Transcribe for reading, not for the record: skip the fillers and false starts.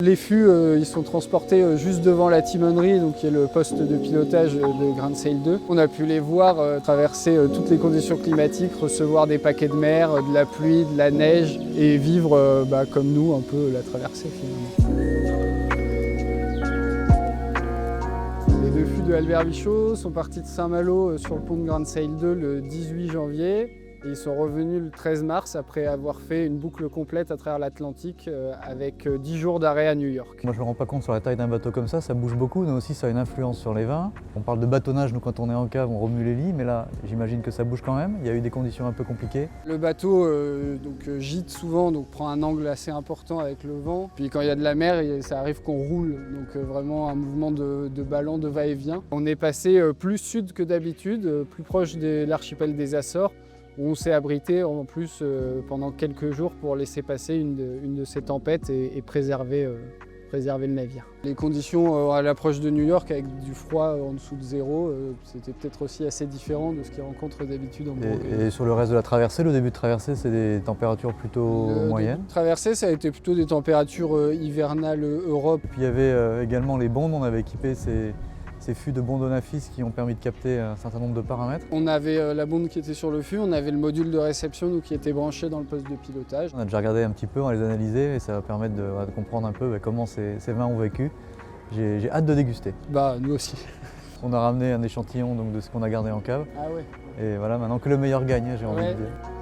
Les fûts, ils sont transportés juste devant la timonerie, donc qui est le poste de pilotage de Grand Sail 2. On a pu les voir traverser toutes les conditions climatiques, recevoir des paquets de mer, de la pluie, de la neige et vivre comme nous un peu la traversée finalement. Les deux fûts de Albert Vichot sont partis de Saint-Malo sur le pont de Grand Sail 2 le 18 janvier. Et ils sont revenus le 13 mars après avoir fait une boucle complète à travers l'Atlantique avec 10 jours d'arrêt à New York. Moi je ne me rends pas compte sur la taille d'un bateau comme ça bouge beaucoup, mais aussi ça a une influence sur les vins. On parle de bâtonnage, nous quand on est en cave on remue les lits, mais là j'imagine que ça bouge quand même. Il y a eu des conditions un peu compliquées. Le bateau gîte souvent, donc prend un angle assez important avec le vent. Puis quand il y a de la mer, ça arrive qu'on roule, donc vraiment un mouvement de ballon, de va-et-vient. On est passé plus sud que d'habitude, plus proche de l'archipel des Açores, où on s'est abrité en plus pendant quelques jours pour laisser passer une de ces tempêtes et préserver le navire. Les conditions à l'approche de New York avec du froid en dessous de zéro, c'était peut-être aussi assez différent de ce qu'ils rencontrent d'habitude en Bourgogne. Et sur le reste de la traversée, le début de traversée, c'est des températures plutôt moyennes. Le début de traversée, ça a été plutôt des températures hivernales Europe. Et puis il y avait également les bondes, on avait équipé ces fûts de bonde Onafis qui ont permis de capter un certain nombre de paramètres. On avait la bonde qui était sur le fût, on avait le module de réception qui était branché dans le poste de pilotage. On a déjà regardé un petit peu, on va les analyser et ça va permettre de comprendre un peu comment ces vins ont vécu. J'ai hâte de déguster. Nous aussi. On a ramené un échantillon donc, de ce qu'on a gardé en cave. Ah ouais. Et voilà, maintenant que le meilleur gagne, j'ai envie de dire.